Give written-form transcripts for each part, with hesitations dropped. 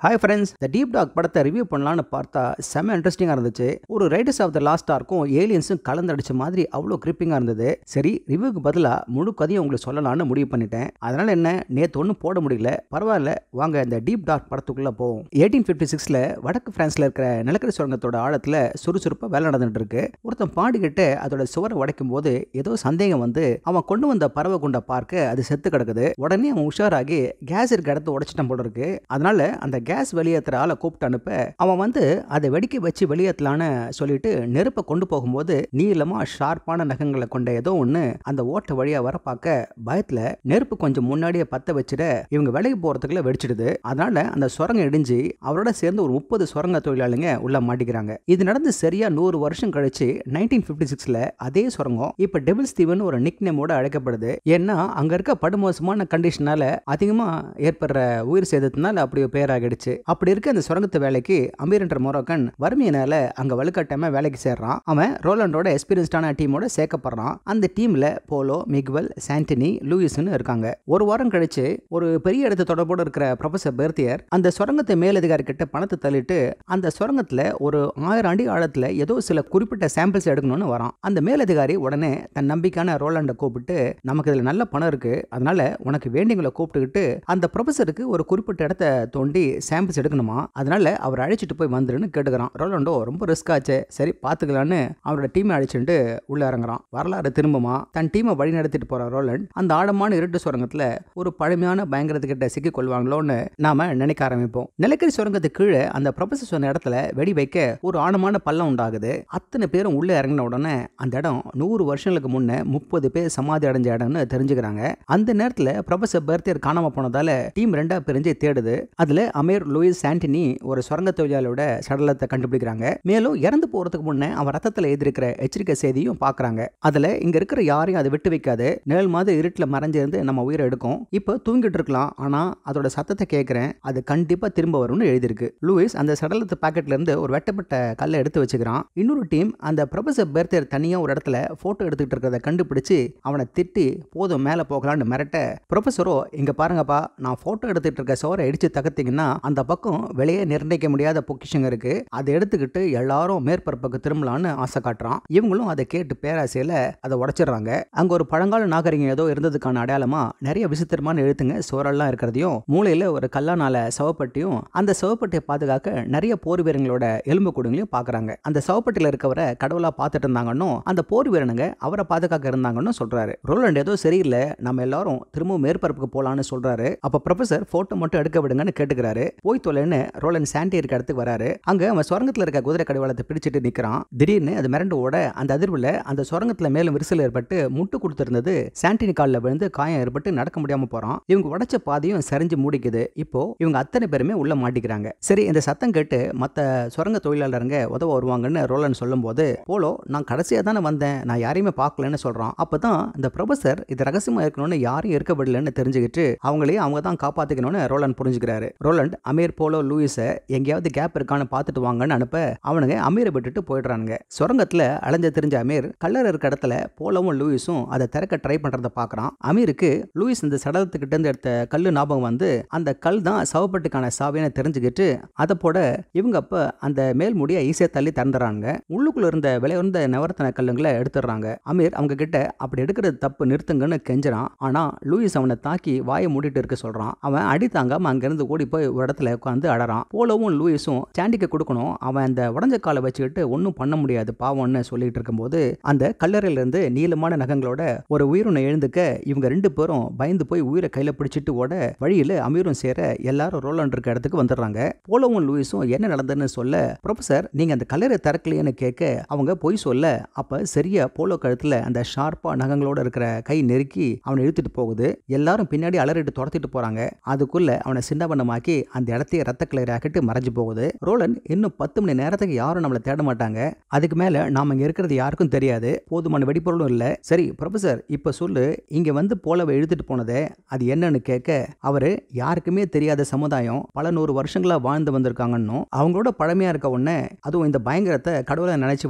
Hi friends, the deep talk படத்தை review பண்ணலான்னு பார்த்தா செம்ம இன்ட்ரெஸ்டிங்காக இருந்துச்சு. ஒரு ரைடர்ஸ் ஆஃப் த லாஸ்ட் ஆர்க்கும் ஏலியன்ஸும் கலந்தடிச்ச மாதிரி அவ்வளோ கிரிப்பிங்காக இருந்தது. சரி, ரிவ்யூக்கு பதிலாக முழு கதையை உங்களுக்கு சொல்லலான்னு முடிவு பண்ணிட்டேன். அதனால என்ன, நேற்று ஒன்றும் போட முடியல, பரவாயில்ல, வாங்க இந்த டீப் டாக் படத்துக்குள்ளே போவோம். 1856 வடக்கு பிரான்ஸில் இருக்கிற நிலக்கரி சுரங்கத்தோட ஆழத்தில் சுறுசுறுப்பாக வேலை நடந்துட்டு இருக்கு. ஒருத்தன் பாடிக்கிட்டு அதோட சுவரை உடைக்கும் போது ஏதோ சந்தேகம் வந்து அவன் கொண்டு வந்த பறவை குண்டை பார்க்க அது செத்து கிடக்குது. உடனே அவன் உஷாராகி கேஸ் இருக்க இடத்த உடைச்சிட்டான் போல இருக்கு. அதனால அந்த கேஸ் வெளியேற்ற ஆளை கூப்பிட்டு அனுப்ப அவன் வந்து அதை வெடிக்க வச்சு வெளியேற்றலான்னு சொல்லிட்டு நெருப்பை கொண்டு போகும்போது நீளமா ஷார்ப்பான நகங்களை கொண்ட ஏதோ ஒண்ணு அந்த ஓட்ட வழியா வர பார்க்க பயத்துல நெருப்பு கொஞ்சம் முன்னாடியே பத்த வச்சிட இவங்க வேலைக்கு போறதுக்குள்ள வெடிச்சிடுது. அதனால அந்த சுரங்கம் இடிஞ்சு அவரோட சேர்ந்து ஒரு 30 சுரங்க தொழிலாளிங்க உள்ள மாட்டிக்கிறாங்க. இது நடந்து சரியா 100 வருஷம் கழிச்சு 1956 அதே சுரங்கம் இப்ப டெவில் ஸ்டீவன் ஒரு நிக் நேமோட அழைக்கப்படுது. ஏன்னா அங்க இருக்க படுமோசமான கண்டிஷனால அதிகமா ஏற்படுற உயிர் சேதத்தினால அப்படி பேராகிடுச்சு. அப்படி இருக்க அந்த சுரங்கத்து வேலைக்கு அமீர் என்ற மொரோக்கன் வறுமையினால அங்க வலுக்கட்டாம வேலைக்கு சேர்றான். அவன் ரோலண்டோட எக்ஸ்பீரியன்ஸ்டான டீமோட சேர்க்கப்படுறான். அந்த டீம்ல போலோ, மிக்வெல், சாண்டனி, லூயிஸ்னு இருக்காங்க. ஒரு வாரம் கழிச்சு ஒரு பெரிய இடத்து தொடர்போடு இருக்கிற ப்ரொஃபசர் பெர்த்தியர் அந்த சுரங்கத்தை மேலதிகாரி கிட்ட பணத்தை தள்ளிட்டு அந்த சுரங்கத்துல ஒரு 1000 அடி ஆழத்துல ஏதோ சில குறிப்பிட்ட சாம்பிள்ஸ் எடுக்கணும்னு வரான். அந்த மேலதிகாரி உடனே தன் நம்பிக்கையான ரோலண்டை கூப்பிட்டு, நமக்கு இதுல நல்ல பணம் இருக்கு, அதனால உனக்கு வேண்டியவங்களை கூப்பிட்டுக்கிட்டு அந்த ப்ரொஃபசருக்கு ஒரு குறிப்பிட்ட இடத்த தோண்டி சாம்பிள்ஸ் எடுக்கணுமா, அதனால அவர் அழைச்சிட்டு போய் வந்துருன்னு கேட்டுக்கிறான். ரோலண்டோ ரொம்ப ரிஸ்க் ஆச்சு, சரி பாத்துக்கலான்னு அவரோட டீமை அழைச்சிட்டு உள்ள இறங்குறான். வரலாறு திரும்பமா தன் டீமை வழி நடத்திட்டு போற ரோலண்ட் அந்த ஆழமான இருட்டு சுரங்கத்துல ஒரு பழமையான பயங்கரத்துக்கிட்ட சிக்கி கொள்வாங்களோன்னு நாம நினைக்க ஆரம்பிப்போம். நிலக்கரி சுரங்கத்துக்கு கீழே அந்த ப்ரொஃபசர் சொன்ன இடத்துல வெடி வைக்க ஒரு ஆழமான பள்ளம் உண்டாகுது. அத்தனை பேரும் உள்ள இறங்கின உடனே அந்த இடம் 100 வருஷங்களுக்கு முன்ன 30 பேர் சமாதி அடைஞ்ச இடம்னு தெரிஞ்சுக்கிறாங்க. அந்த நேரத்துல ப்ரொஃபசர் பெர்த்தியர் காணாம போனதால டீம் 2 பிரிஞ்சு தேடுது. அதுல அமீர், லூயிஸ், சாண்டனி ஒரு சுரங்க தொழிலாளியோட சடலத்தை கண்டுபிடிக்கிறாங்க. மேலும் இறந்து போறதுக்கு முன்னே அவன் ரத்தத்துல எதிர்க்கிற எச்சரிக்கை செய்தியும் பாக்குறாங்க. அதுல இங்க இருக்கிற யாரையும் அதை விட்டு வைக்காது, நிழல் மாதிரி இருட்டுல மறைஞ்சிருந்து நம்ம உயிரை எடுக்கும். இப்போ தூங்கிட்டு இருக்கலாம், ஆனா அதோட சத்தத்தை கேட்கிறேன், அது கண்டிப்பா திரும்ப வரும்னு எழுதியிருக்கு. லூயிஸ் அந்த சடலத்து பாக்கெட்ல இருந்து ஒரு வெட்டப்பட்ட கல்லை எடுத்து வச்சுக்கிறான். இன்னொரு டீம் அந்த ப்ரொஃபசர் பெர்த்தியர் தனியா ஒரு இடத்துல போட்டோ எடுத்துக்கிட்டு இருக்கிறத கண்டுபிடிச்சு அவனை திட்டி போதும் மேல போகலான்னு மிரட்ட, ப்ரொஃபசரோ இங்க பாருங்கப்பா, நான் போட்டோ எடுத்துட்டு இருக்க சோரை இடிச்சு தகர்த்தீங்கன்னா அந்த பக்கம் வெளியே நிர்ணயிக்க முடியாத பொக்கிஷங்க இருக்கு, அதை எடுத்துக்கிட்டு எல்லாரும் மேற்பரப்புக்கு திரும்பலான்னு ஆசை காட்டுறான். இவங்களும் அதை கேட்டு பேராசையில அதை உடைச்சிடுறாங்க. அங்க ஒரு பழங்கால நாகரிகம் ஏதோ இருந்ததுக்கான அடையாளமா நிறைய விசித்திரமான எழுத்துங்க சுவரெல்லாம் இருக்கிறதையும், மூளையில ஒரு கல்லானால சவப்பட்டியும், அந்த சவப்பட்டியை பாதுகாக்க நிறைய போர் வீரங்களோட எலும்பு கூடுங்களையும் பாக்குறாங்க. அந்த சவப்பட்டியில இருக்கவரை கடவுளா பார்த்துட்டு இருந்தாங்கன்னு அந்த போர் வீரனுங்க அவரை பாதுகாக்க இருந்தாங்கன்னு சொல்றாரு. ரோலண்ட் ஏதோ சரியில்லை, நம்ம எல்லாரும் திரும்பவும் மேற்பரப்புக்கு போலான்னு சொல்றாரு. அப்ப ப்ரொஃபசர் போட்டோ மட்டும் எடுக்க விடுங்கன்னு கேட்டுக்கிறாரு. போய் தொலைன்னு ரோலண்ட் சாண்டி இருக்க இடத்துக்கு வராரு. அங்க அவன் சுரங்கத்துல இருக்க குதிரை கடிவாளத்தை பிடிச்சிட்டு நிக்கிறான். திடீர்னு அது மிரண்டு ஓட அந்த அதிர்வுல அந்த சுரங்கத்துல மேலும் விரிசல் ஏற்பட்டு முட்டு கொடுத்திருந்தது சாண்டினி காலில் விழுந்து காயம் ஏற்பட்டு நடக்க முடியாம போறான். இவங்க உடைச்ச பாதையும் சரிஞ்சு மூடிக்குது. இப்போ இவங்க அத்தனை பேருமே உள்ள மாட்டிக்கிறாங்க. சரி, இந்த சத்தம் கேட்டு மத்த சுரங்க தொழிலாளருங்க உதவ வருவாங்கன்னு ரோலண்ட் சொல்லும் போது, போலோ நான் கடைசியா தானே வந்தேன், நான் யாரையுமே பார்க்கலன்னு சொல்றான். அப்பதான் இந்த ப்ரொஃபசர் இது ரகசியமா இருக்கணும்னு யாரும் இருக்க விடலன்னு தெரிஞ்சுக்கிட்டு அவங்களையும் அவங்க தான் காப்பாத்திக்கணும்னு ரோலண்ட் புரிஞ்சுக்கிறாரு. ரோலண்ட் அமீர், போலோ, லூயிஸை எங்கேயாவது கேப் இருக்கான்னு பார்த்துட்டு வாங்கன்னு அனுப்ப அவனுங்க அமீரை விட்டுட்டு போயிடுறானுங்க. சுரங்கத்துல அலைஞ்ச தெரிஞ்ச அமீர் கல்லறை இருக்க இடத்துல போலோவும் லூயிஸும் அதை திறக்க ட்ரை பண்றதை பார்க்கறான். அமீருக்கு லூயிஸ் இந்த சடலத்துக்கிட்ட இருந்து எடுத்த கல்லு ஞாபகம் வந்து அந்த கல் தான் சவப்பட்டுக்கான சாவின்னு தெரிஞ்சுக்கிட்டு அதை போட இவங்க அப்ப அந்த மேல் முடிய ஈஸியா தள்ளி திறந்துறாங்க. உள்ளுக்குள்ள இருந்த விலையுறந்த நவரத்தன கல்லுங்களை எடுத்துடுறாங்க. அமீர் அவங்க கிட்ட அப்படி எடுக்கிறது தப்பு, நிறுத்துங்கன்னு கெஞ்சுறான். ஆனா லூயிஸ் அவனை தாக்கி வாயை மூடிட்டு இருக்க சொல்றான். அவன் அடி தாங்காம அங்கிருந்து ஓடி போய் ஒரு இடத்துல உட்காந்து அடறான். போலோவும் லூயிஸும் சாண்டிக்கு கொடுக்கணும், அவன் அந்த உடஞ்ச காலை வச்சுக்கிட்டு ஒன்னும் பண்ண முடியாது பாவம்னு சொல்லிட்டு இருக்கும்போது அந்த கல்லறையில இருந்து நீளமான நகங்களோட ஒரு உயிரினை எழுந்துக்க இவங்க 2 பேரும் பயந்து போய் உயிரை கையில பிடிச்சிட்டு ஓட வழியில அமீரும் சேர எல்லாரும் ரோலண்ட் இருக்க இடத்துக்கு வந்துடுறாங்க. போலோவும் லூயிஸும் என்ன நடந்ததுன்னு சொல்ல, ப்ரொஃபசர் நீங்க அந்த கல்லறை திறக்கலையேன்னு கேட்க அவங்க பொய் சொல்ல, அப்ப சரியா போலோ கழுத்துல அந்த ஷார்ப்பா நகங்களோட இருக்கிற கை நெருக்கி அவனை இழுத்துட்டு போகுது. எல்லாரும் பின்னாடி அலறிட்டு துரத்திட்டு போறாங்க. அதுக்குள்ள அவனை சின்னவண்ணமாக்கி அந்த இடத்தையே ரத்த கிளறி ஆக்கிட்டு மறைஞ்சு போகுது. ரோலண்ட் இன்னும் 10 மணி நேரத்துக்கு யாரும் நம்மளை தேட மாட்டாங்க, அதுக்கு மேல நாம இங்க இருக்கிறது யாருக்கும் தெரியாது, போதுமான வெடிப்பொருளும் இல்ல. சரி ப்ரொஃபசர் இப்ப சொல்லு, இங்க வந்து போலவை இழுத்துட்டு போனதே அது என்னன்னு கேட்க, அவரு யாருக்குமே தெரியாத சமுதாயம் பல 100 வருஷங்களா வாழ்ந்து வந்திருக்காங்கன்னு, அவங்களோட பழமையா இருக்க உடனே அதுவும் இந்த பயங்கரத்தை கடவுளை நினைச்சு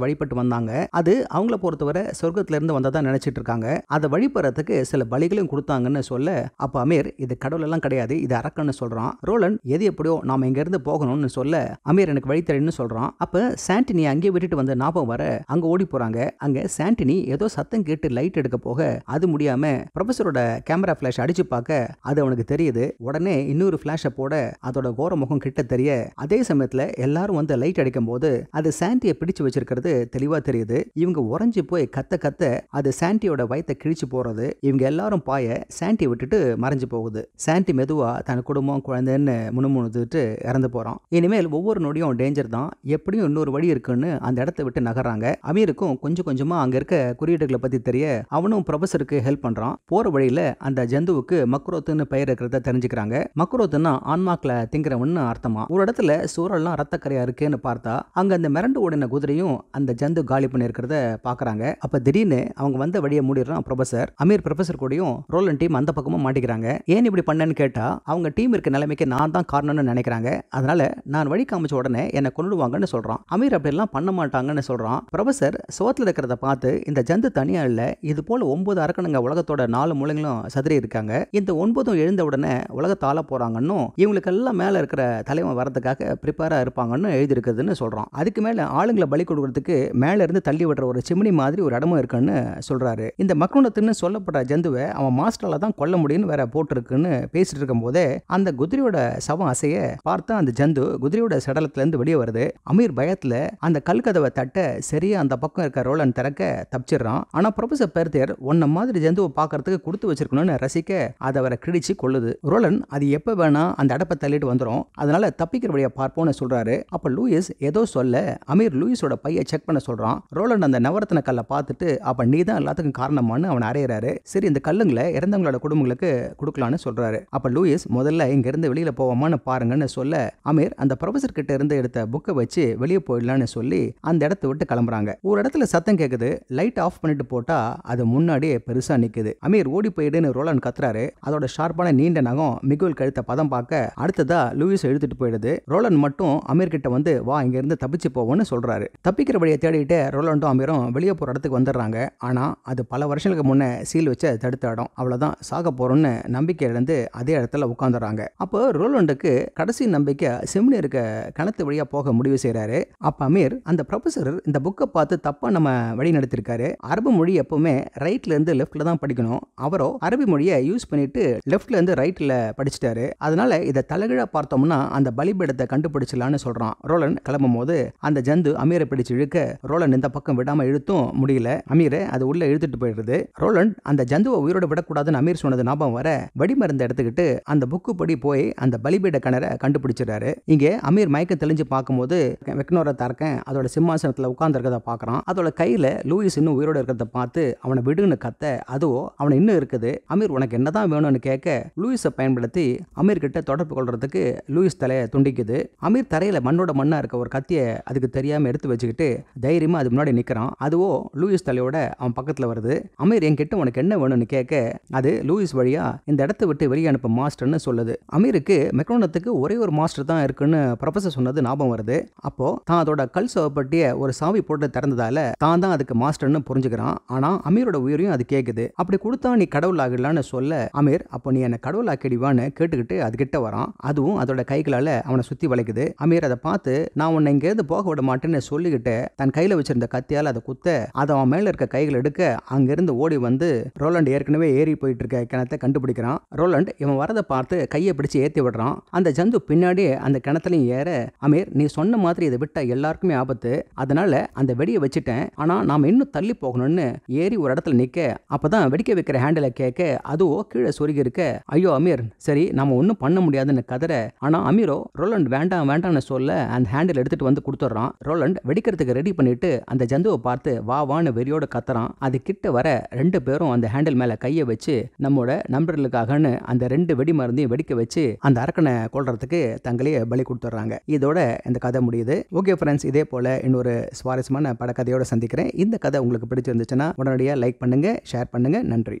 வழிபட்டு வந்தாங்க, அது அவங்கள பொறுத்தவரை சொர்க்கத்துல இருந்து வந்ததா நினைச்சிட்டு இருக்காங்க, அதை வழிபடுறதுக்கு சில பலிகளையும் கொடுத்தாங்கன்னு சொல்ல, அப்ப அமீர் இது கடவுள் எல்லாம் கிடையாது, இது அரக்கன்னு சொல்றான். ரோலண்ட் எது எப்படியோ நாம இங்க இருந்து போகணும்னு சொல்ல அமீர் எனக்கு வழி தெரியும்னு சொல்றான். அப்ப சாண்டினி அங்கே விட்டுட்டு வந்த ஞாபகம் வர அங்க ஓடி போறாங்க. அங்க சாண்டினி ஏதோ சத்தம் கேட்டு லைட் எடுக்க போக அது முடியாம ப்ரொஃபஸரோட கேமரா பிளாஷ் அடிச்சு பார்க்க அது அவனுக்கு தெரியுது. உடனே இன்னொரு பிளாஷை போட அதோட கோர முகம் கிட்ட தெரிய அதே சமயத்துல எல்லாரும் வந்து லைட் அடிக்கும் போது அது சாண்டியை பிடிச்சு வச்சிருக்கிறது தெளிவா தெரியுது. இவங்க உறைஞ்சு போய் கத்த கத்த அது சாண்டியோட வயத்தை கிழிச்சு போறது. இவங்க எல்லாரும் பாய சாண்டியை விட்டுட்டு மறைஞ்சு போகுது. சாண்டி மெதுவா தன் குடும்பம் குழந்தைன்னு முணுமுணுத்துட்டு இறந்து போறான். இனிமேல் ஒவ்வொரு நொடியும் டேஞ்சர் தான், எப்படியும் இன்னொரு வழி இருக்குன்னு அந்த இடத்தை விட்டு நகர்றாங்க. அமீருக்கும் கொஞ்சம் கொஞ்சமா அங்க இருக்க குறியீடுகளை பத்தி தெரிய அவனும் ப்ரொஃபஸருக்கு ஹெல்ப் பண்றான். போற வழியில அந்த ஜந்துவுக்கு மக்ரோத்துன்னு பெயர் இருக்கிறத தெரிஞ்சுக்கிறாங்க. மக்ரோத்துன்னா ஆன்மாக்களை திங்கிறவன்னு அர்த்தமா. ஒரு இடத்துல சூழல்லாம் ரத்தக்கரையா இருக்குன்னு பார்த்தா அங்க அந்த மிரண்டு ஓடின குதிரையும் அந்த ஜந்து காலி பண்ணி இருக்கிறத பாக்குறாங்க. அப்ப திடீர்னு அவங்க வந்த வழியை மூடிடுறான் ப்ரொஃபஸர். அமீர் ப்ரொஃபஸர் கூடயும் ரோலன் டீம் அந்த பக்கமும் மாட்டிக்கிறாங்க. ஏன் இப்படி பண்ணேன்னு கேட்டா அவங்க டீம் இருக்க நிலைமைக்கு நான் தான் காரணம்னு நினைக்கிறாங்க. அதனால நான் வழி காமிச்ச உடனே என்னை கொன்னுடுவாங்கன்னு சொல்றான். அமீர் அப்படி எல்லாம் பண்ண மாட்டாங்கன்னு சொல்றான். ப்ரொஃபஸர் சோத்துல இருக்கிறத பார்த்து இந்த ஜந்து தனியா இல்ல, இது போல 9 அரக்கனுங்க உலகத்தோட 4 மூலைகளும் சதுரி இருக்காங்க. இந்த 9 எழுந்த உடனே உலகத்தை ஆள போறாங்கன்னு இவங்களுக்கு எல்லாம் மேல இருக்கிற தலைவன் வரதுக்காக ப்ரிப்பேரா இருப்பாங்கன்னு எழுதி இருக்குதுன்னு சொல்றான். அதுக்கு மேல ஆளுங்களை பலி கொடுக்கறதுக்கு மேல இருந்து தள்ளி விடுற ஒரு சிமினி மாதிரி ஒரு இடமும் இருக்குன்னு சொல்றாரு. இந்த மக்ரோனத்துன்னு சொல்லப்பட்ட ஜந்துவை அவன் மாஸ்டரால தான் கொல்ல முடியும்னு வேற போட்டிருக்குன்னு பேசிட்டு இருக்கும் போதே அந்த குதிரையோட சவம் அசைய பார்த்தா அந்த ஜந்து குதிரையோட சடலத்துல இருந்து வெளியே வருது. அமீர் பயத்துல அந்த கல் கதவை தட்ட சரியா அந்த பக்கம் இருக்க ரோலன் திறக்க தப்பிச்சிடறான். ஆனா ப்ரொஃபசர் பெர்தேர் ஒன்ன மாதிரி ஜந்துவை பார்க்கறதுக்கு கொடுத்து வச்சிருக்கணும்னு ரசிக்க அதை அவரை கிழிச்சு கொள்ளுது. ரோலன் அது எப்ப வேணா அந்த அடப்பை தள்ளிட்டு வந்துடும், அதனால தப்பிக்கிற வழியை பார்ப்போம்னு சொல்றாரு. அப்ப லூயிஸ் ஏதோ சொல்ல அமீர் லூயிஸோட பையை செக் பண்ண சொல்றான். ரோலன் அந்த நவரத்தின கல்லை பார்த்துட்டு அப்ப நீ தான் எல்லாத்துக்கும் காரணமானு அவன் அறையிறாரு. சரி இந்த கல்லுங்களை இறந்தவங்களோட குடும்பங்களுக்கு கொடுக்கலான்னு சொல்றாரு. அப்ப லூயிஸ் முதல்ல இங்க இருந்து வெளியில போவோமான்னு பாருங்கன்னு சொல்ல அமீர் அந்த ப்ரொஃபசர் கிட்ட இருந்து எடுத்த புக்கை வச்சு வெளியே போயிடலான்னு சொல்லி அந்த இடத்தை விட்டு கிளம்புறாங்க. ஒரு இடத்துல சத்தம் கேக்குது. லைட் ஆஃப் பண்ணிட்டு போட்டா அது முன்னாடியே பெருசா நிக்குது. அமீர் ஓடி போயிடுன்னு ரோலன் கத்துறாரு. அதோட ஷார்ப்பான நீண்ட நகம் மிகுல் கழுத்த பதம் பார்க்க அடுத்ததா லூயிஸ் எழுதிட்டு போயிடுது. ரோலன் மட்டும் அமீர் கிட்ட வந்து வா இங்க இருந்து தப்பிச்சு போவோம்னு சொல்றாரு. தப்பிக்கிற வழியை தேடிட்டு ரோலண்டும் அமீரும் வெளியே போற இடத்துக்கு வந்துடுறாங்க. ஆனா அது பல வருஷங்களுக்கு முன்ன சீல் வச்சு தடுத்த இடம். அவ்வளவுதான், சாக போறோம்னு நம்பிக்கை இழந்து அதே இடத்துல உட்காந்துறாங்க. அப்போ ரோலண்டுக்கு கடைசி நம்பிக்கை சிம்னி இருக்க கணத்து வழியா போக முடிவு செய்யறாரு. அப்ப அமீர் அந்த ப்ரொஃபசர் இந்த புக்கை பார்த்து தப்பா நம்ம வழி நடத்திருக்காரு. அரபு மொழி எப்பவுமே ரைட்ல இருந்து லெஃப்ட்ல தான் படிக்கணும். அவரோ அரபி மொழியை யூஸ் பண்ணிட்டு லெஃப்ட்ல இருந்து ரைட்ல படிச்சுட்டாரு. அதனால இதை தலைகீழா பார்த்தோம்னா அந்த பலிபீடத்தை கண்டுபிடிச்சலான்னு சொல்றான். ரோலன் கிளம்பும் போது அந்த ஜந்து அமீரை பிடிச்சு இழுக்க ரோலன் இந்த பக்கம் விடாம இழுத்தும் முடியல. அமீரை அது உள்ள இழுத்துட்டு போயிடுது. ரோலன் அந்த ஜந்துவை உயிரோட விடக்கூடாதுன்னு அமீர் சொன்னது ஞாபகம் வர வெடிமருந்தை எடுத்துக்கிட்டு அந்த புக்கு படி போய் அந்த பலிபீட கிணறை கண்டுபிடிச்சிடறாரு. இங்க அமீர் மயக்கம் தெளிஞ்சு பார்க்கும்போது வெக்னோர தரக்கன் அதோட சிம்மாசனத்துல உட்கார்ந்து இருக்கிறத பாக்குறான். அதோட கையில லூயிஸ் இன்னும் உயிரோட இருக்கிறத பார்த்து அவனை விடுன்னு கத்த அதுவோ அவனை இன்னும் இருக்குது. அமீர் உனக்கு என்னதான் வேணும்னு கேட்க லூயிஸை பயன்படுத்தி அமீர் கிட்ட தொடர்பு கொள்றதுக்கு லூயிஸ் தலையை துண்டிக்குது. அமீர் தரையில மண்ணோட மண்ணா இருக்க ஒரு கத்தியை அதுக்கு தெரியாம எடுத்து வச்சுக்கிட்டு தைரியமா அது முன்னாடி நிக்கிறான். அதுவோ லூயிஸ் தலையோட அவன் பக்கத்துல வருது. அமீர் என்கிட்ட உனக்கு என்ன வேணும்னு கேட்க அது லூயிஸ் வழியா இந்த இடத்தை விட்டு வெளியே அனுப்ப மாஸ்டர்னு சொல்லுது. அமீருக்கு மெக்ரோனத்துக்கு ஒரே ஒரு மாஸ்டர் தான் இருக்குன்னு ப்ரொஃபசர் சொன்னது ஞாபகம் வருது. அப்போ தான் அதோட கல் சவப்பட்டிய ஒரு சாவி போட்டு திறந்ததால தான் தான் அதுக்கு மாஸ்டர்னு புரிஞ்சுக்கிறான். ஆனா அமீரோட உயிரையும் அது கேக்குது. அப்படி கொடுத்தா நீ கடவுள் ஆகிடலான்னு சொல்ல அமீர் அப்போ நீ என்ன கடவுள் ஆக்கிடுவான்னு கேட்டுக்கிட்டு அது கிட்ட வரான். அதுவும் அதோட கைகளால அவனை சுத்தி வளைக்குது. அமீர் அதை பார்த்து நான் உன்னை இங்கேருந்து போக விட மாட்டேன்னு சொல்லிக்கிட்டு தன் கையில வச்சிருந்த கத்தியால் அதை குத்த அதை அவன் மேல இருக்க கைகள் எடுக்க அங்கிருந்து ஓடி வந்து ரோலண்ட் ஏற்கனவே ஏறி போயிட்டு இருக்க கிணத்தை கண்டுபிடிக்கிறான். ரோலண்ட் இவன் வரதை பார்த்து கையை பிடிச்சு ஏத்தி விடுறான். அந்த ஜந்து பின்னாடியே அந்த கிணத்துலையும் ஏற அமீர் நீ சொன்ன மாதிரி இதை விட்டா எல்லாருக்குமே ஆபத்து, அதனால அந்த வெடியை வச்சுட்டேன், ஆனா நாம இன்னும் தள்ளி போகணும்னு ஏறி ஒரு இடத்துல நிக்க அப்பதான் வெடிக்க வைக்கிற ஹேண்டிலை கேட்க அதுவோ கீழே சொருகி இருக்க ஐயோ அமீர் சரி நாம ஒன்னும் பண்ண முடியாதுன்னு கதற. ஆனா அமீரோ ரோலண்ட் வேண்டாம் வேண்டாம்னு சொல்ல அந்த ஹேண்டில் எடுத்துட்டு வந்து கொடுத்துட்றான். ரோலண்ட் வெடிக்கிறதுக்கு ரெடி பண்ணிட்டு அந்த ஜந்துவை பார்த்து வா வான்னு வெறியோட கத்துறான். அது கிட்ட வர 2 பேரும் அந்த ஹேண்டில் மேல கையை வச்சு நம்மோட நண்பர்களுக்காகன்னு அந்த 2 வெடி மருந்தையும் வெடிக்க வச்சு அந்த அரக்கனை கொல்றதுக்கு தங்களையே பலி கொடுத்துட்றாங்க. இதோட இந்த கதை முடியுது. ஓகே ஃப்ரெண்ட்ஸ், இதே போல இன்னொரு சுவாரஸ்யமான படக்கதையோட சந்திக்கிறேன். இந்த கதை உங்களுக்கு பிடிச்சிருந்துச்சுன்னா உடனடியாக லைக் பண்ணுங்க, ஷேர் பண்ணுங்க. நன்றி.